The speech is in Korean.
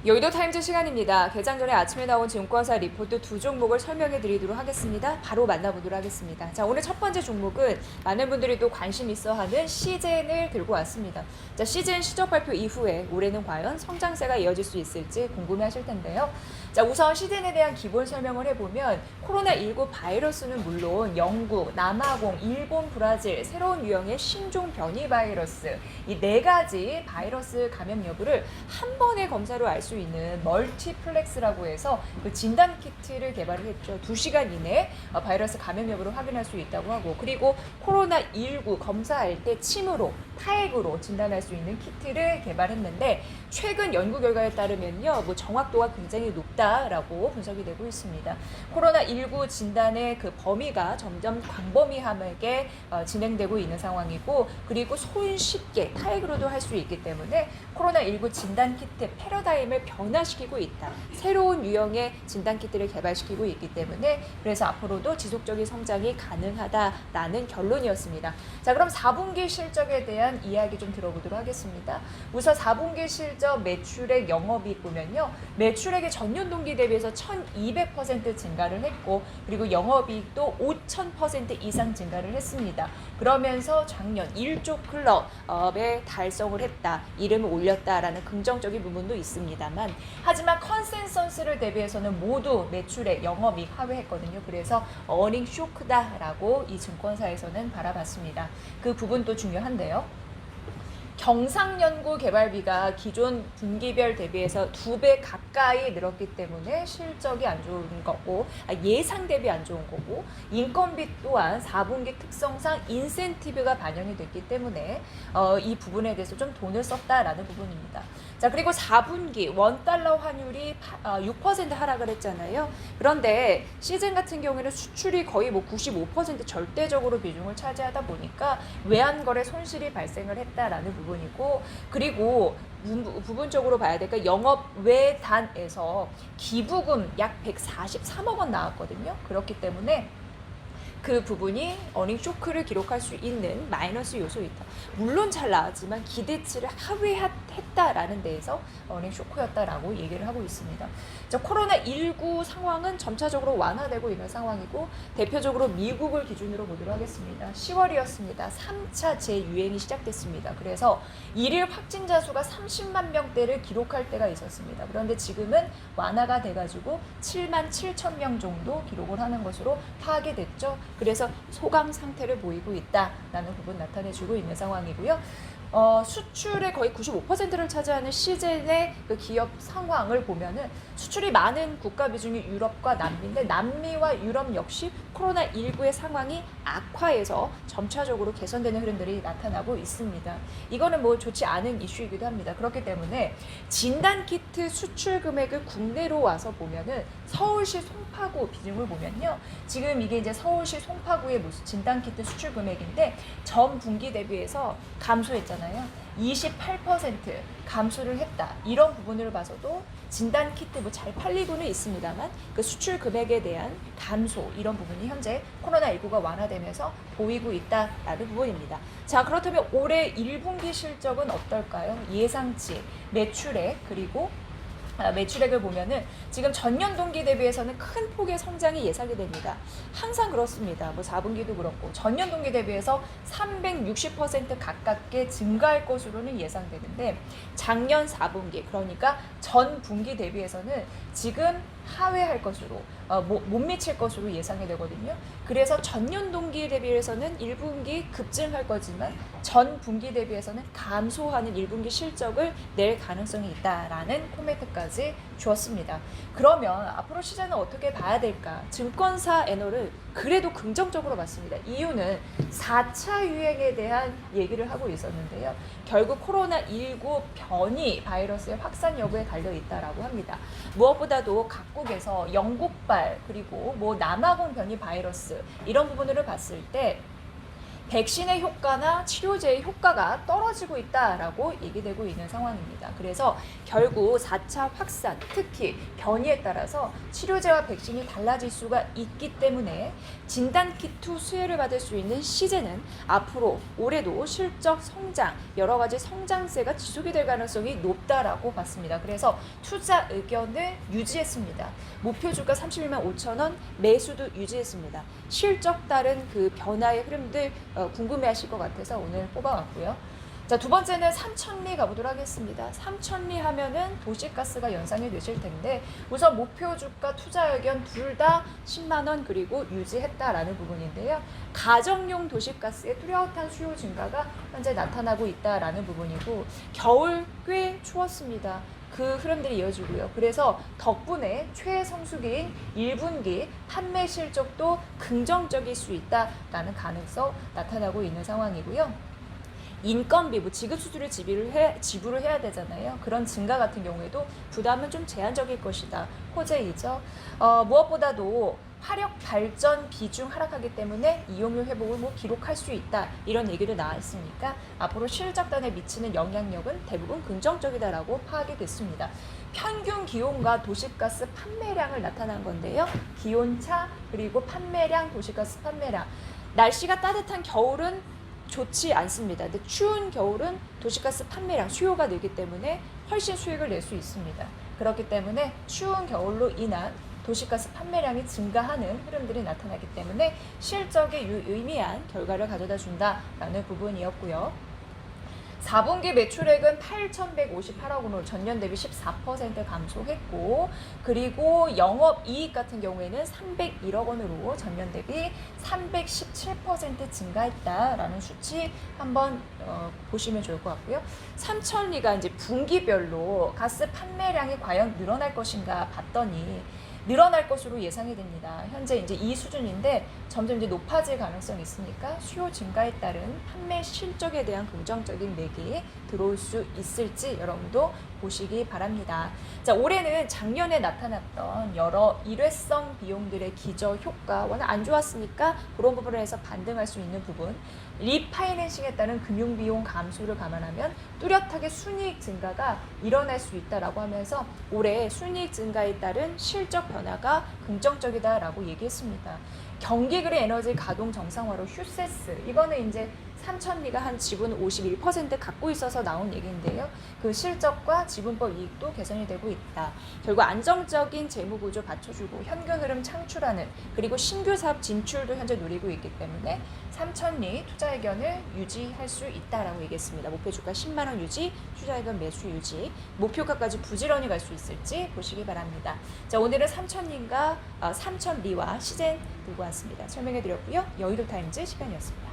여의도 타임즈 시간입니다. 개장 전에 아침에 나온 증권사 리포트 두 종목을 설명해 드리도록 하겠습니다. 바로 만나보도록 하겠습니다. 자, 오늘 첫 번째 종목은 많은 분들이 또 관심 있어 하는 시젠을 들고 왔습니다. 자, 시젠 실적 발표 이후에 올해는 과연 성장세가 이어질 수 있을지 궁금해 하실 텐데요. 자, 우선 시젠에 대한 기본 설명을 해보면 코로나19 바이러스는 물론 영국, 남아공, 일본, 브라질, 새로운 유형의 신종 변이 바이러스 이 네 가지 바이러스 감염 여부를 한 번에 검사로 알 수 있는 멀티플렉스라고 해서 그 진단 키트를 개발을 했죠. 2시간 이내 바이러스 감염 여부를 확인할 수 있다고 하고, 그리고 코로나19 검사할 때 침으로 타액으로 진단할 수 있는 키트를 개발했는데, 최근 연구 결과에 따르면요, 정확도가 굉장히 높다라고 분석이 되고 있습니다. 코로나19 진단의 그 범위가 점점 광범위하게 진행되고 있는 상황이고, 그리고 손쉽게 타액으로도 할 수 있기 때문에 코로나19 진단 키트 패러다임을 변화시키고 있다. 새로운 유형의 진단 키트를 개발시키고 있기 때문에 그래서 앞으로도 지속적인 성장이 가능하다라는 결론이었습니다. 자, 그럼 4분기 실적에 대한 이야기 좀 들어보도록 하겠습니다. 우선 4분기 실적 매출액 영업이익 보면요, 매출액이 전년 동기 대비해서 1200% 증가를 했고, 그리고 영업이익도 5000% 이상 증가를 했습니다. 그러면서 작년 1조 클럽에 달성을 했다, 이름을 올렸다라는 긍정적인 부분도 있습니다만, 하지만 컨센서스를 대비해서는 모두 매출액 영업이익 하회했거든요. 그래서 어닝 쇼크다라고 이 증권사에서는 바라봤습니다. 그 부분도 중요한데요. 경상연구 개발비가 기존 분기별 대비해서 2배 가까이 늘었기 때문에 실적이 안 좋은 거고, 예상 대비 안 좋은 거고, 인건비 또한 4분기 특성상 인센티브가 반영이 됐기 때문에 이 부분에 대해서 좀 돈을 썼다라는 부분입니다. 자, 그리고 4분기 원달러 환율이 6% 하락을 했잖아요. 그런데 시즌 같은 경우에는 수출이 거의 95% 절대적으로 비중을 차지하다 보니까 외환거래 손실이 발생을 했다라는 부분이고, 그리고 부분적으로 봐야 될까, 영업 외단에서 기부금 약 143억 원 나왔거든요. 그렇기 때문에 그 부분이 어닝 쇼크를 기록할 수 있는 마이너스 요소이다. 물론 잘 나왔지만 기대치를 하회했다라는 데에서 어닝 쇼크였다라고 얘기를 하고 있습니다. 자, 코로나19 상황은 점차적으로 완화되고 있는 상황이고, 대표적으로 미국을 기준으로 보도록 하겠습니다. 10월이었습니다. 3차 재유행이 시작됐습니다. 그래서 일일 확진자 수가 30만 명대를 기록할 때가 있었습니다. 그런데 지금은 완화가 돼가지고 7만 7천 명 정도 기록을 하는 것으로 파악이 됐죠. 그래서 소강 상태를 보이고 있다라는 부분 나타내주고 있는 상황이고요. 수출의 거의 95%를 차지하는 시젠의 그 기업 상황을 보면은 수출이 많은 국가 비중이 유럽과 남미인데, 남미와 유럽 역시 코로나19의 상황이 악화해서 점차적으로 개선되는 흐름들이 나타나고 있습니다. 이거는 좋지 않은 이슈이기도 합니다. 그렇기 때문에 진단키트 수출 금액을 국내로 와서 보면은 서울시 송파구 비중을 보면요, 지금 이게 이제 서울시 송파구의 진단키트 수출 금액인데 전 분기 대비해서 감소했잖아요. 28% 감소를 했다. 이런 부분을 봐서도 진단키트 잘 팔리고는 있습니다만 그 수출 금액에 대한 감소, 이런 부분이 현재 코로나19가 완화되면서 보이고 있다라는 부분입니다. 자, 그렇다면 올해 1분기 실적은 어떨까요? 예상치, 매출액, 그리고 매출액을 보면은 지금 전년 동기 대비해서는 큰 폭의 성장이 예상이 됩니다. 항상 그렇습니다. 4분기도 그렇고 전년 동기 대비해서 360% 가깝게 증가할 것으로는 예상되는데, 작년 4분기, 그러니까 전 분기 대비해서는 지금 하회할 것으로 못 미칠 것으로 예상이 되거든요. 그래서 전년 동기 대비해서는 1분기 급증할 거지만 전 분기 대비해서는 감소하는 1분기 실적을 낼 가능성이 있다라는 코멘트까지 주었습니다. 그러면 앞으로 시장은 어떻게 봐야 될까? 증권사 애널을 그래도 긍정적으로 봤습니다. 이유는 4차 유행에 대한 얘기를 하고 있었는데요. 결국 코로나19 변이 바이러스의 확산 여부에 달려 있다라고 합니다. 무엇보다도 각국에서 영국발, 그리고 남아공 변이 바이러스, 이런 부분을 봤을 때 백신의 효과나 치료제의 효과가 떨어지고 있다라고 얘기되고 있는 상황입니다. 그래서 결국 4차 확산, 특히 변이에 따라서 치료제와 백신이 달라질 수가 있기 때문에 진단키트 수혜를 받을 수 있는 시제는 앞으로 올해도 실적 성장, 여러 가지 성장세가 지속이 될 가능성이 높다라고 봤습니다. 그래서 투자 의견을 유지했습니다. 목표 주가 31만 5천 원, 매수도 유지했습니다. 실적 따른 그 변화의 흐름들 궁금해하실 것 같아서 오늘 뽑아왔고요. 자, 두 번째는 삼천리 가보도록 하겠습니다. 삼천리 하면은 도시가스가 연상이 되실 텐데 우선 목표 주가 투자 의견 둘 다 10만 원 그리고 유지했다라는 부분인데요. 가정용 도시가스의 뚜렷한 수요 증가가 현재 나타나고 있다라는 부분이고 겨울 꽤 추웠습니다. 그 흐름들이 이어지고요. 그래서 덕분에 최성수기인 1분기 판매 실적도 긍정적일 수 있다라는 가능성 나타나고 있는 상황이고요. 인건비, 지급 수수료 지불을 해야 되잖아요. 그런 증가 같은 경우에도 부담은 좀 제한적일 것이다. 호재이죠. 무엇보다도 화력 발전 비중 하락하기 때문에 이용률 회복을 기록할 수 있다. 이런 얘기도 나와 있으니까 앞으로 실적단에 미치는 영향력은 대부분 긍정적이다라고 파악이 됐습니다. 평균 기온과 도시가스 판매량을 나타난 건데요. 기온차 그리고 판매량, 도시가스 판매량. 날씨가 따뜻한 겨울은 좋지 않습니다. 근데 추운 겨울은 도시가스 판매량, 수요가 늘기 때문에 훨씬 수익을 낼 수 있습니다. 그렇기 때문에 추운 겨울로 인한 도시가스 판매량이 증가하는 흐름들이 나타나기 때문에 실적에 유의미한 결과를 가져다 준다라는 부분이었고요. 4분기 매출액은 8,158억 원으로 전년 대비 14% 감소했고 그리고 영업이익 같은 경우에는 301억 원으로 전년 대비 317% 증가했다라는 수치 한번 보시면 좋을 것 같고요. 삼천리가 이제 분기별로 가스 판매량이 과연 늘어날 것인가 봤더니 늘어날 것으로 예상이 됩니다. 현재 이제 이 수준인데 점점 이제 높아질 가능성이 있으니까 수요 증가에 따른 판매 실적에 대한 긍정적인 맥이 들어올 수 있을지 여러분도 보시기 바랍니다. 자, 올해는 작년에 나타났던 여러 일회성 비용들의 기저 효과 워낙 안 좋았으니까 그런 부분을 해서 반등할 수 있는 부분, 리파이낸싱에 따른 금융비용 감소를 감안하면 뚜렷하게 순이익 증가가 일어날 수 있다라고 하면서 올해 순이익 증가에 따른 실적 변화가 긍정적이다라고 얘기했습니다. 경기그린 에너지 가동 정상화로 휴세스, 이거는 이제 삼천리가 한 지분 51% 갖고 있어서 나온 얘기인데요. 그 실적과 지분법 이익도 개선이 되고 있다. 결국 안정적인 재무 구조 받쳐주고 현금 흐름 창출하는 그리고 신규 사업 진출도 현재 노리고 있기 때문에 삼천리 투자 의견을 유지할 수 있다라고 얘기했습니다. 목표 주가 10만 원 유지, 투자 의견 매수 유지, 목표가까지 부지런히 갈 수 있을지 보시기 바랍니다. 자, 오늘은 삼천리와 시젠 들고 왔습니다. 설명해 드렸고요. 여의도 타임즈 시간이었습니다.